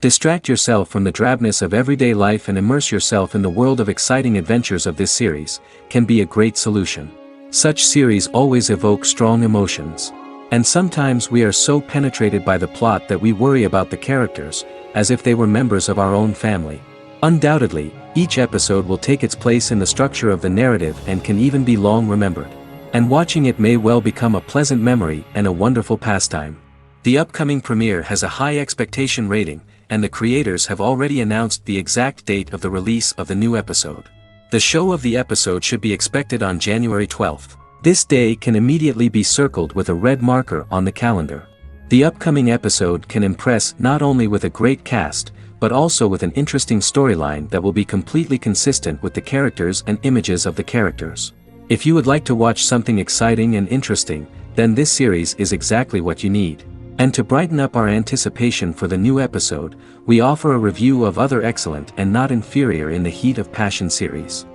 Distract yourself from the drabness of everyday life and immerse yourself in the world of exciting adventures of this series, can be a great solution. Such series always evoke strong emotions. And sometimes we are so penetrated by the plot that we worry about the characters, as if they were members of our own family. Undoubtedly, each episode will take its place in the structure of the narrative and can even be long remembered. And watching it may well become a pleasant memory and a wonderful pastime. The upcoming premiere has a high expectation rating, and the creators have already announced the exact date of the release of the new episode. The show of the episode should be expected on January 12th. This day can immediately be circled with a red marker on the calendar. The upcoming episode can impress not only with a great cast, but also with an interesting storyline that will be completely consistent with the characters and images of the characters. If you would like to watch something exciting and interesting, then this series is exactly what you need. And to brighten up our anticipation for the new episode, we offer a review of other excellent and not inferior in the Heat of Passion series.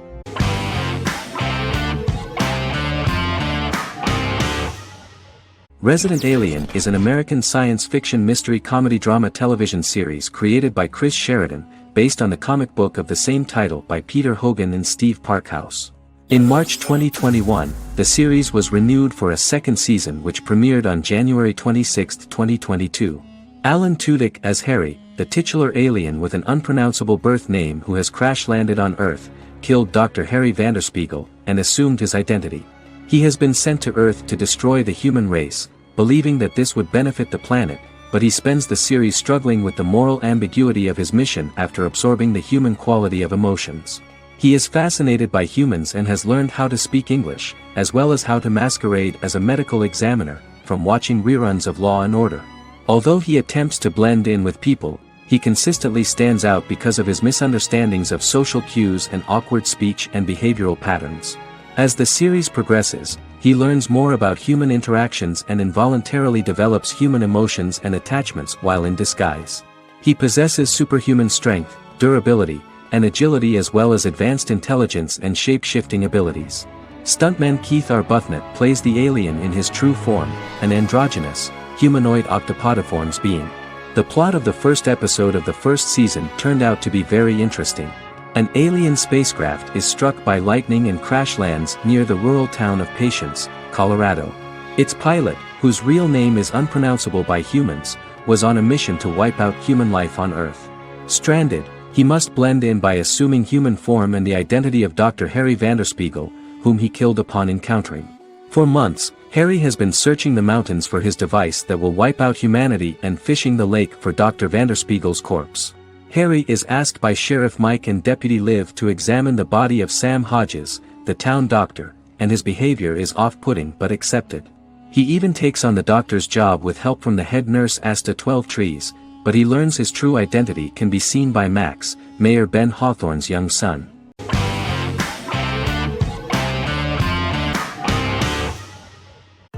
Resident Alien is an American science fiction mystery comedy drama television series created by Chris Sheridan, based on the comic book of the same title by Peter Hogan and Steve Parkhouse. In March 2021, the series was renewed for a second season which premiered on January 26, 2022. Alan Tudyk as Harry, the titular alien with an unpronounceable birth name who has crash-landed on Earth, killed Dr. Harry Vanderspiegel, and assumed his identity. He has been sent to Earth to destroy the human race, believing that this would benefit the planet, but he spends the series struggling with the moral ambiguity of his mission after absorbing the human quality of emotions. He is fascinated by humans and has learned how to speak English, as well as how to masquerade as a medical examiner, from watching reruns of Law and Order. Although he attempts to blend in with people, he consistently stands out because of his misunderstandings of social cues and awkward speech and behavioral patterns. As the series progresses, he learns more about human interactions and involuntarily develops human emotions and attachments while in disguise. He possesses superhuman strength, durability, and agility as well as advanced intelligence and shape-shifting abilities. Stuntman Keith Arbuthnot plays the alien in his true form, an androgynous, humanoid octopodiforms being. The plot of the first episode of the first season turned out to be very interesting. An alien spacecraft is struck by lightning and crash lands near the rural town of Patience, Colorado. Its pilot, whose real name is unpronounceable by humans, was on a mission to wipe out human life on Earth. Stranded, he must blend in by assuming human form and the identity of Dr. Harry Vanderspiegel, whom he killed upon encountering. For months, Harry has been searching the mountains for his device that will wipe out humanity and fishing the lake for Dr. Vanderspiegel's corpse. Harry is asked by Sheriff Mike and Deputy Liv to examine the body of Sam Hodges, the town doctor, and his behavior is off-putting but accepted. He even takes on the doctor's job with help from the head nurse Asta 12 Trees, but he learns his true identity can be seen by Max, Mayor Ben Hawthorne's young son.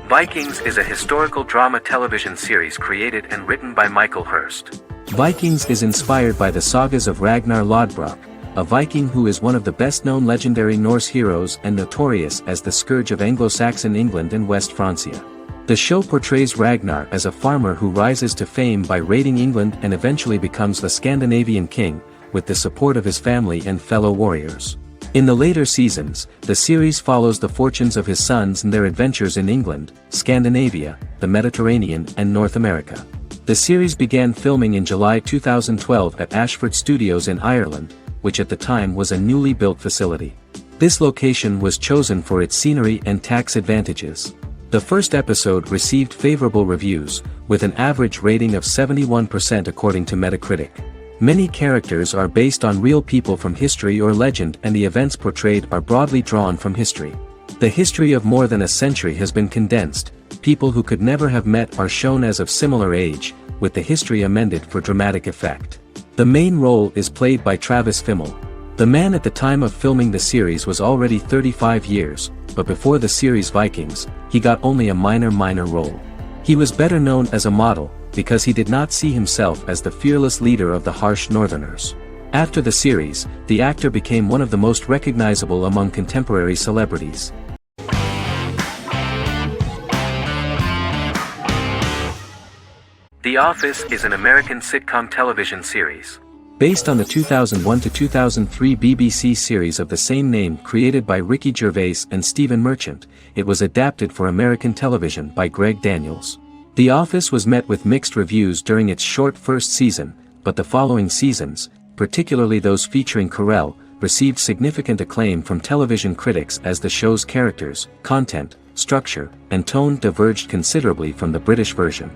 Vikings is a historical drama television series created and written by Michael Hurst. Vikings is inspired by the sagas of Ragnar Lodbrok, a Viking who is one of the best-known legendary Norse heroes and notorious as the scourge of Anglo-Saxon England and West Francia. The show portrays Ragnar as a farmer who rises to fame by raiding England and eventually becomes the Scandinavian king, with the support of his family and fellow warriors. In the later seasons, the series follows the fortunes of his sons and their adventures in England, Scandinavia, the Mediterranean and North America. The series began filming in July 2012 at Ashford Studios in Ireland, which at the time was a newly built facility. This location was chosen for its scenery and tax advantages. The first episode received favorable reviews, with an average rating of 71% according to Metacritic. Many characters are based on real people from history or legend and the events portrayed are broadly drawn from history. The history of more than a century has been condensed, people who could never have met are shown as of similar age, with the history amended for dramatic effect. The main role is played by Travis Fimmel. The man at the time of filming the series was already 35 years, but before the series Vikings, he got only a minor role. He was better known as a model, because he did not see himself as the fearless leader of the harsh Northerners. After the series, the actor became one of the most recognizable among contemporary celebrities. The Office is an American sitcom television series. Based on the 2001 to 2003 BBC series of the same name created by Ricky Gervais and Stephen Merchant, it was adapted for American television by Greg Daniels. The Office was met with mixed reviews during its short first season, but the following seasons, particularly those featuring Carell, received significant acclaim from television critics as the show's characters, content, structure, and tone diverged considerably from the British version.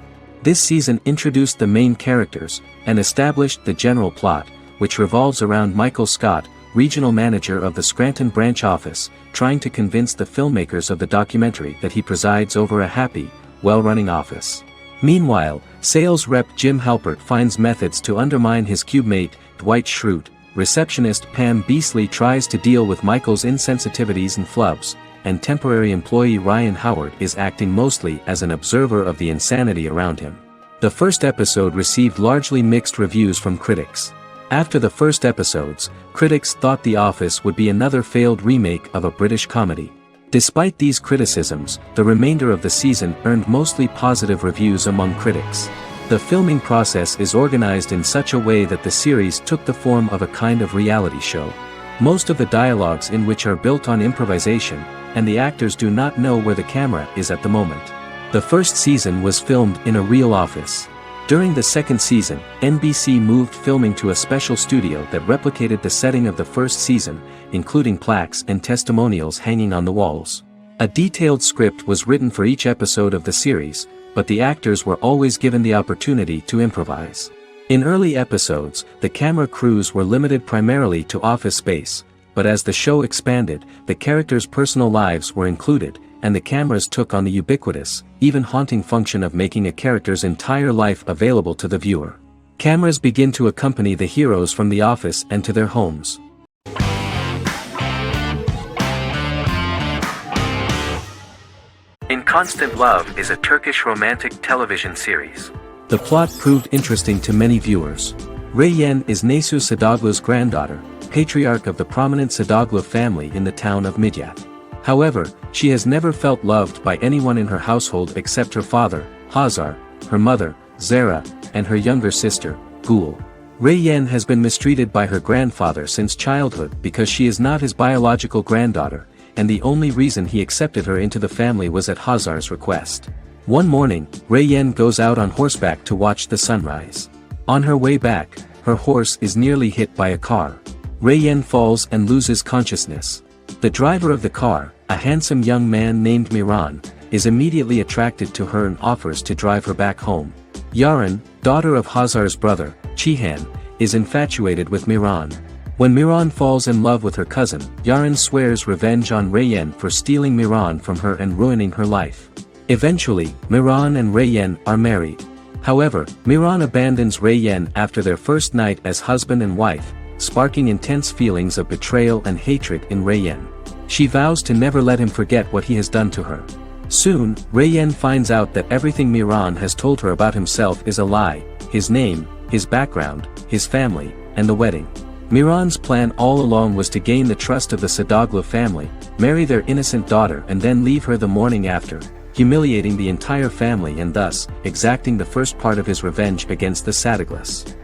This season introduced the main characters, and established the general plot, which revolves around Michael Scott, regional manager of the Scranton branch office, trying to convince the filmmakers of the documentary that he presides over a happy, well-running office. Meanwhile, sales rep Jim Halpert finds methods to undermine his cubemate, Dwight Schrute. Receptionist Pam Beasley tries to deal with Michael's insensitivities and flubs, and temporary employee Ryan Howard is acting mostly as an observer of the insanity around him. The first episode received largely mixed reviews from critics. After the first episodes, critics thought The Office would be another failed remake of a British comedy. Despite these criticisms, the remainder of the season earned mostly positive reviews among critics. The filming process is organized in such a way that the series took the form of a kind of reality show. Most of the dialogues in which are built on improvisation, and the actors do not know where the camera is at the moment. The first season was filmed in a real office. During the second season, NBC moved filming to a special studio that replicated the setting of the first season, including plaques and testimonials hanging on the walls. A detailed script was written for each episode of the series, but the actors were always given the opportunity to improvise. In early episodes, the camera crews were limited primarily to office space, but as the show expanded, the characters' personal lives were included, and the cameras took on the ubiquitous, even haunting function of making a character's entire life available to the viewer. Cameras begin to accompany the heroes from the office and to their homes. In Constant Love is a Turkish romantic television series. The plot proved interesting to many viewers. Reyyan is Nesu Sadoglu's granddaughter, patriarch of the prominent Sadoglu family in the town of Midyat. However, she has never felt loved by anyone in her household except her father, Hazar, her mother, Zara, and her younger sister, Gul. Reyyan has been mistreated by her grandfather since childhood because she is not his biological granddaughter, and the only reason he accepted her into the family was at Hazar's request. One morning, Reyyan goes out on horseback to watch the sunrise. On her way back, her horse is nearly hit by a car. Reyyan falls and loses consciousness. The driver of the car, a handsome young man named Miran, is immediately attracted to her and offers to drive her back home. Yaren, daughter of Hazar's brother, Cihan, is infatuated with Miran. When Miran falls in love with her cousin, Yaren swears revenge on Reyyan for stealing Miran from her and ruining her life. Eventually, Miran and Reyyan are married. However, Miran abandons Reyyan after their first night as husband and wife, sparking intense feelings of betrayal and hatred in Reyyan. She vows to never let him forget what he has done to her. Soon, Reyyan finds out that everything Miran has told her about himself is a lie: his name, his background, his family, and the wedding. Miran's plan all along was to gain the trust of the Sadoglu family, marry their innocent daughter and then leave her the morning after, humiliating the entire family and thus, exacting the first part of his revenge against the Sadoglus.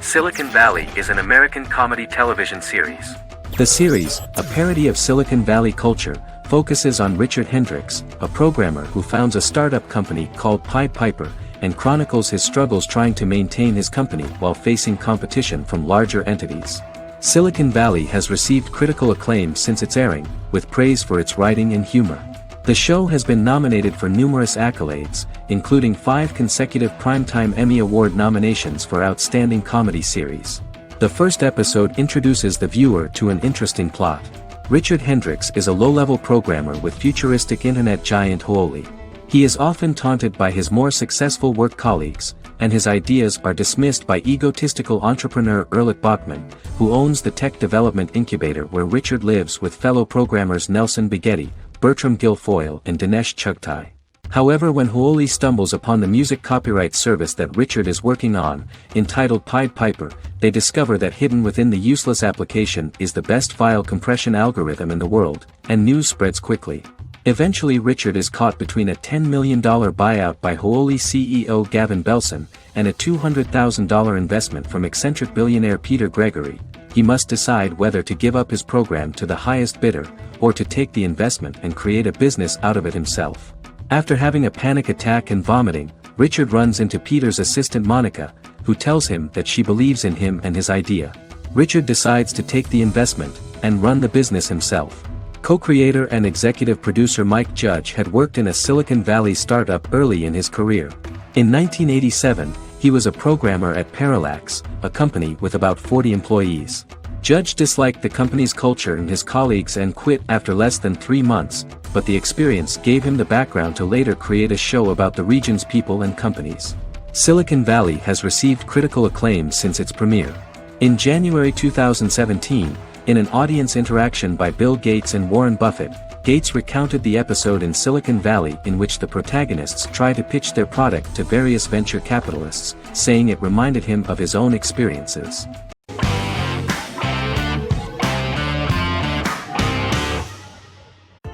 Silicon Valley is an American comedy television series. The series, a parody of Silicon Valley culture, focuses on Richard Hendricks, a programmer who founds a startup company called Pied Piper, and chronicles his struggles trying to maintain his company while facing competition from larger entities. Silicon Valley has received critical acclaim since its airing, with praise for its writing and humor. The show has been nominated for numerous accolades, including 5 consecutive Primetime Emmy Award nominations for Outstanding Comedy Series. The first episode introduces the viewer to an interesting plot. Richard Hendricks is a low-level programmer with futuristic internet giant Huawei. He is often taunted by his more successful work colleagues, and his ideas are dismissed by egotistical entrepreneur Erlich Bachman, who owns the tech development incubator where Richard lives with fellow programmers Nelson Bighetti, Bertram Guilfoyle and Dinesh Chugtai. However, when Huawei stumbles upon the music copyright service that Richard is working on, entitled Pied Piper, they discover that hidden within the useless application is the best file compression algorithm in the world, and news spreads quickly. Eventually Richard is caught between a $10 million buyout by Hooli CEO Gavin Belson, and a $200,000 investment from eccentric billionaire Peter Gregory. He must decide whether to give up his program to the highest bidder, or to take the investment and create a business out of it himself. After having a panic attack and vomiting, Richard runs into Peter's assistant Monica, who tells him that she believes in him and his idea. Richard decides to take the investment, and run the business himself. Co-creator and executive producer Mike Judge had worked in a Silicon Valley startup early in his career. In 1987, he was a programmer at Parallax, a company with about 40 employees. Judge disliked the company's culture and his colleagues and quit after less than 3 months, but the experience gave him the background to later create a show about the region's people and companies. Silicon Valley has received critical acclaim since its premiere. In January 2017, in an audience interaction by Bill Gates and Warren Buffett, Gates recounted the episode in Silicon Valley in which the protagonists try to pitch their product to various venture capitalists, saying it reminded him of his own experiences.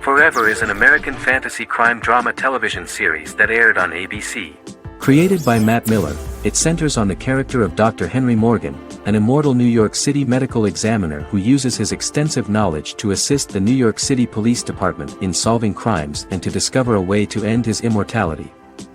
Forever is an American fantasy crime drama television series that aired on ABC. Created by Matt Miller, it centers on the character of Dr. Henry Morgan, an immortal New York City medical examiner who uses his extensive knowledge to assist the New York City Police Department in solving crimes and to discover a way to end his immortality.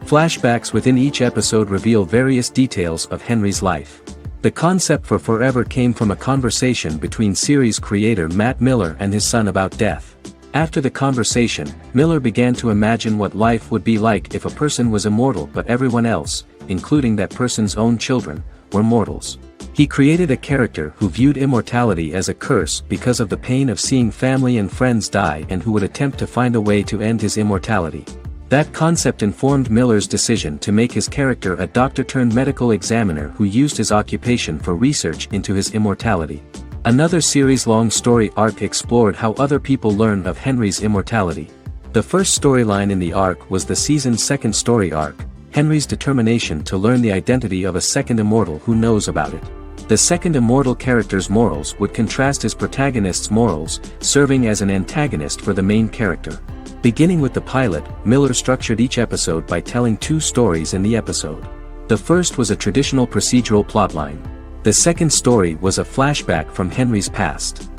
Flashbacks within each episode reveal various details of Henry's life. The concept for Forever came from a conversation between series creator Matt Miller and his son about death. After the conversation, Miller began to imagine what life would be like if a person was immortal but everyone else, including that person's own children, were mortals. He created a character who viewed immortality as a curse because of the pain of seeing family and friends die and who would attempt to find a way to end his immortality. That concept informed Miller's decision to make his character a doctor-turned-medical examiner who used his occupation for research into his immortality. Another series-long story arc explored how other people learned of Henry's immortality. The first storyline in the arc was the season's second story arc, Henry's determination to learn the identity of a second immortal who knows about it. The second immortal character's morals would contrast his protagonist's morals, serving as an antagonist for the main character. Beginning with the pilot, Miller structured each episode by telling 2 stories in the episode. The first was a traditional procedural plotline. The second story was a flashback from Henry's past.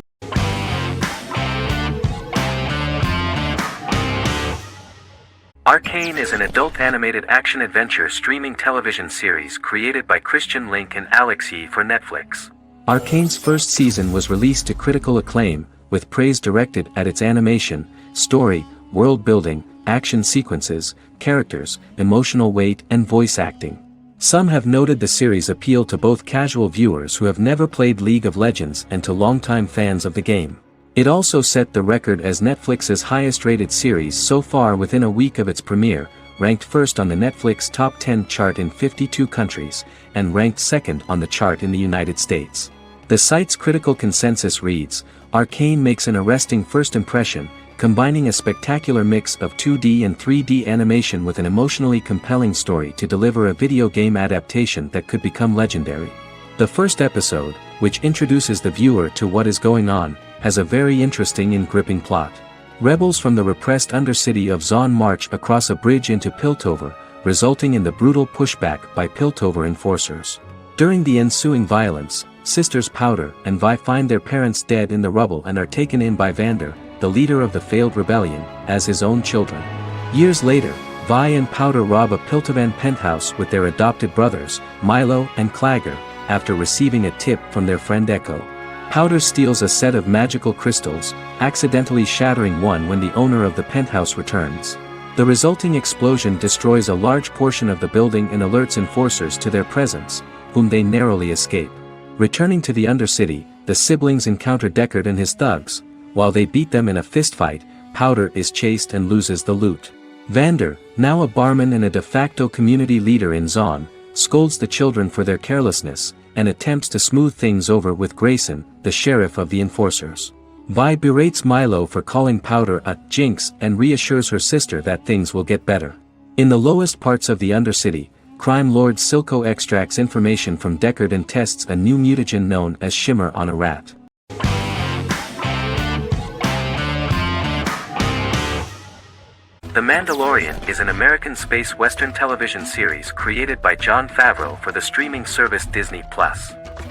Arcane is an adult animated action-adventure streaming television series created by Christian Link and Alex Yee for Netflix. Arcane's first season was released to critical acclaim, with praise directed at its animation, story, world-building, action sequences, characters, emotional weight and voice acting. Some have noted the series appeal to both casual viewers who have never played League of Legends and to longtime fans of the game. It also set the record as Netflix's highest-rated series so far within a week of its premiere, ranked first on the Netflix Top 10 chart in 52 countries, and ranked second on the chart in the United States. The site's critical consensus reads, "Arcane makes an arresting first impression, combining a spectacular mix of 2D and 3D animation with an emotionally compelling story to deliver a video game adaptation that could become legendary." The first episode, which introduces the viewer to what is going on, has a very interesting and gripping plot. Rebels from the repressed undercity of Zon march across a bridge into Piltover, resulting in the brutal pushback by Piltover enforcers. During the ensuing violence, sisters Powder and Vi find their parents dead in the rubble and are taken in by Vander, the leader of the failed rebellion, as his own children. Years later, Vi and Powder rob a Piltovan penthouse with their adopted brothers, Milo and Clagger, after receiving a tip from their friend Echo. Powder steals a set of magical crystals, accidentally shattering one when the owner of the penthouse returns. The resulting explosion destroys a large portion of the building and alerts enforcers to their presence, whom they narrowly escape. Returning to the Undercity, the siblings encounter Deckard and his thugs. While they beat them in a fistfight, Powder is chased and loses the loot. Vander, now a barman and a de facto community leader in Zon, scolds the children for their carelessness, and attempts to smooth things over with Grayson, the sheriff of the enforcers. Vi berates Milo for calling Powder a jinx and reassures her sister that things will get better. In the lowest parts of the Undercity, crime lord Silco extracts information from Deckard and tests a new mutagen known as Shimmer on a rat. The Mandalorian is an American space western television series created by Jon Favreau for the streaming service Disney+.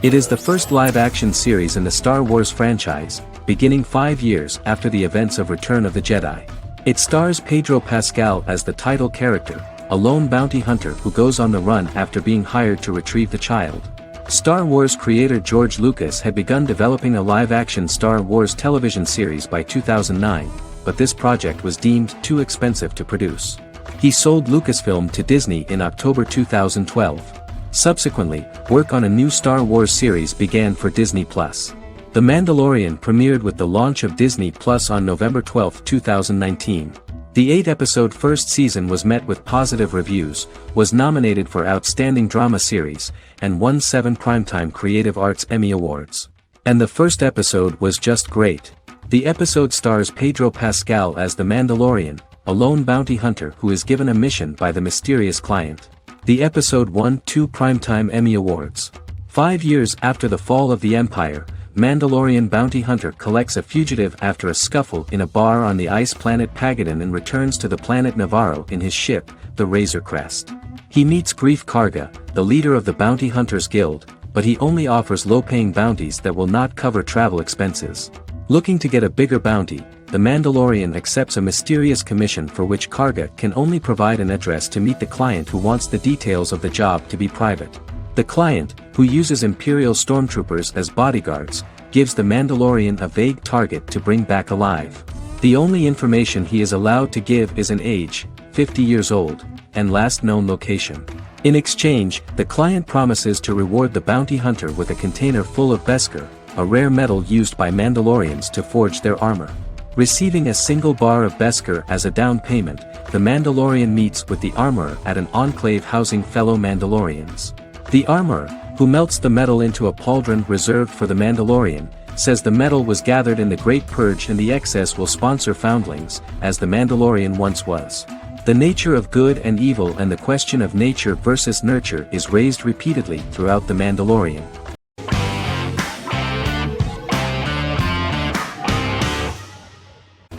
It is the first live-action series in the Star Wars franchise, beginning 5 years after the events of Return of the Jedi. It stars Pedro Pascal as the title character, a lone bounty hunter who goes on the run after being hired to retrieve the child. Star Wars creator George Lucas had begun developing a live-action Star Wars television series by 2009, but this project was deemed too expensive to produce. He sold Lucasfilm to Disney in October 2012. Subsequently, work on a new Star Wars series began for Disney+. The Mandalorian premiered with the launch of Disney+ on November 12, 2019. The 8-episode first season was met with positive reviews, was nominated for Outstanding Drama Series, and won 7 Primetime Creative Arts Emmy Awards. And the first episode was just great. The episode stars Pedro Pascal as the Mandalorian, a lone bounty hunter who is given a mission by the mysterious client. The episode won 2 Primetime Emmy Awards. 5 years after the fall of the Empire, Mandalorian bounty hunter collects a fugitive after a scuffle in a bar on the ice planet Pagadan and returns to the planet Navarro in his ship, the Razor Crest. He meets Greef Karga, the leader of the Bounty Hunters Guild, but he only offers low-paying bounties that will not cover travel expenses. Looking to get a bigger bounty, the Mandalorian accepts a mysterious commission for which Karga can only provide an address to meet the client who wants the details of the job to be private. The client, who uses Imperial stormtroopers as bodyguards, gives the Mandalorian a vague target to bring back alive. The only information he is allowed to give is an age, 50 years old, and last known location. In exchange, the client promises to reward the bounty hunter with a container full of Beskar, a rare metal used by Mandalorians to forge their armor. Receiving a single bar of Beskar as a down payment, the Mandalorian meets with the armorer at an enclave housing fellow Mandalorians. The armorer, who melts the metal into a pauldron reserved for the Mandalorian, says the metal was gathered in the Great Purge and the excess will sponsor foundlings, as the Mandalorian once was. The nature of good and evil and the question of nature versus nurture is raised repeatedly throughout The Mandalorian.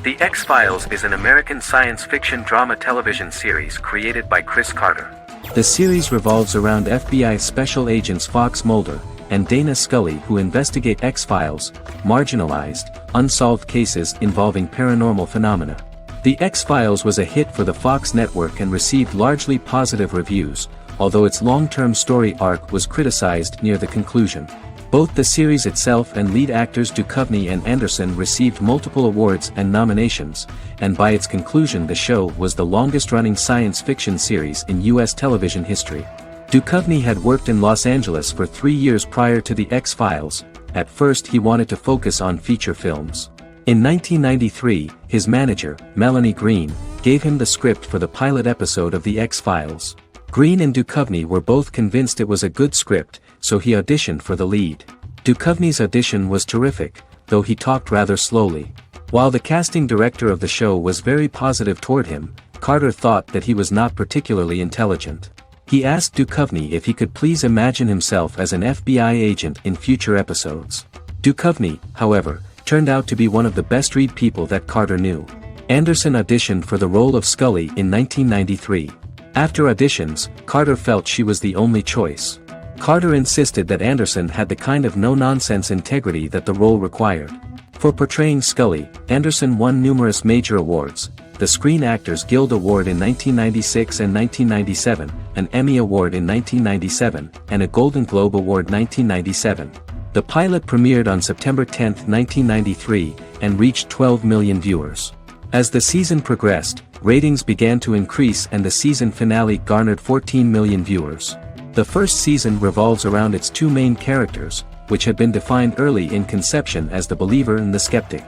The X-Files is an American science fiction drama television series created by Chris Carter. The series revolves around FBI special agents Fox Mulder and Dana Scully who investigate X-Files, marginalized, unsolved cases involving paranormal phenomena. The X-Files was a hit for the Fox network and received largely positive reviews, although its long-term story arc was criticized near the conclusion. Both the series itself and lead actors Duchovny and Anderson received multiple awards and nominations, and by its conclusion the show was the longest-running science fiction series in U.S. television history. Duchovny had worked in Los Angeles for 3 years prior to The X-Files. At first he wanted to focus on feature films. In 1993, his manager, Melanie Green, gave him the script for the pilot episode of The X-Files. Green and Duchovny were both convinced it was a good script, so he auditioned for the lead. Duchovny's audition was terrific, though he talked rather slowly. While the casting director of the show was very positive toward him, Carter thought that he was not particularly intelligent. He asked Duchovny if he could please imagine himself as an FBI agent in future episodes. Duchovny, however, turned out to be one of the best-read people that Carter knew. Anderson auditioned for the role of Scully in 1993. After auditions, Carter felt she was the only choice. Carter insisted that Anderson had the kind of no-nonsense integrity that the role required. For portraying Scully, Anderson won numerous major awards, the Screen Actors Guild Award in 1996 and 1997, an Emmy Award in 1997, and a Golden Globe Award 1997. The pilot premiered on September 10, 1993, and reached 12 million viewers. As the season progressed, ratings began to increase and the season finale garnered 14 million viewers. The first season revolves around its two main characters, which had been defined early in conception as the believer and the skeptic.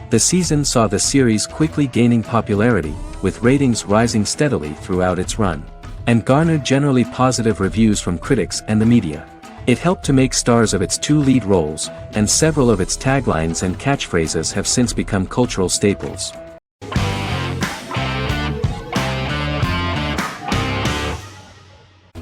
The season saw the series quickly gaining popularity, with ratings rising steadily throughout its run, and garnered generally positive reviews from critics and the media. It helped to make stars of its two lead roles, and several of its taglines and catchphrases have since become cultural staples.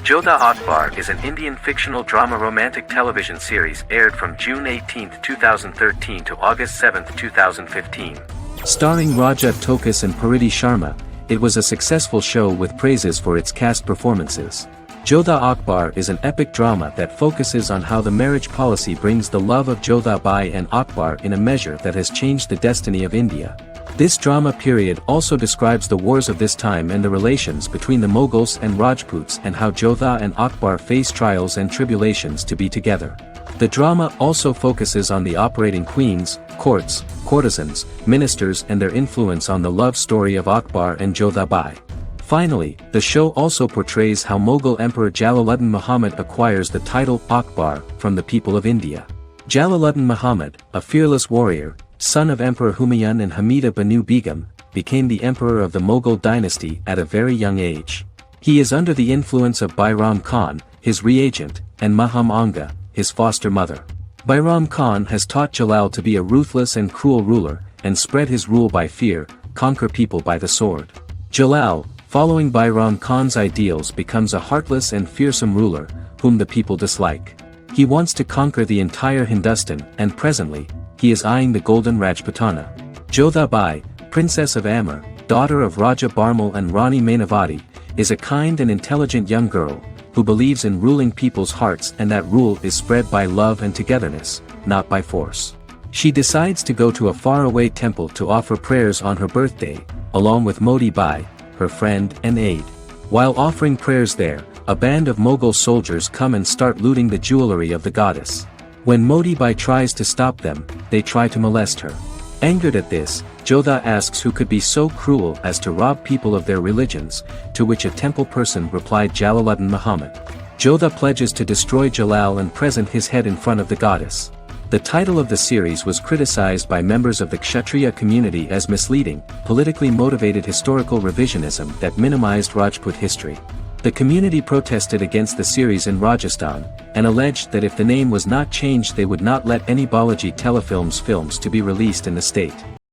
Jodha Akbar is an Indian fictional drama romantic television series aired from June 18, 2013 to August 7, 2015. Starring Raja Tokas and Pariti Sharma, It was a successful show with praises for its cast performances. Jodha Akbar is an epic drama that focuses on how the marriage policy brings the love of Jodha Bai and Akbar in a measure that has changed the destiny of India. This drama period also describes the wars of this time and the relations between the Mughals and Rajputs and how Jodha and Akbar face trials and tribulations to be together. The drama also focuses on the operating queens, courts, courtesans, ministers and their influence on the love story of Akbar and Jodha Bai. Finally, the show also portrays how Mughal Emperor Jalaluddin Muhammad acquires the title Akbar from the people of India. Jalaluddin Muhammad, a fearless warrior, son of Emperor Humayun and Hamida Banu Begum, became the emperor of the Mughal dynasty at a very young age. He is under the influence of Bairam Khan, his reagent, and Maham Anga, his foster mother. Bairam Khan has taught Jalal to be a ruthless and cruel ruler, and spread his rule by fear, conquer people by the sword. Jalal, following Bairam Khan's ideals, becomes a heartless and fearsome ruler, whom the people dislike. He wants to conquer the entire Hindustan, and presently, he is eyeing the golden Rajputana. Jodha Bai, princess of Amber, daughter of Raja Barmal and Rani Mainavati, is a kind and intelligent young girl, who believes in ruling people's hearts and that rule is spread by love and togetherness, not by force. She decides to go to a faraway temple to offer prayers on her birthday, along with Modi Bai, her friend and aide. While offering prayers there, a band of Mughal soldiers come and start looting the jewelry of the goddess. When Modi Bai tries to stop them, they try to molest her. Angered at this, Jodha asks who could be so cruel as to rob people of their religions, to which a temple person replied Jalaluddin Muhammad. Jodha pledges to destroy Jalal and present his head in front of the goddess. The title of the series was criticized by members of the Kshatriya community as misleading, politically motivated historical revisionism that minimized Rajput history. The community protested against the series in Rajasthan, and alleged that if the name was not changed they would not let any Balaji Telefilms films to be released in the state.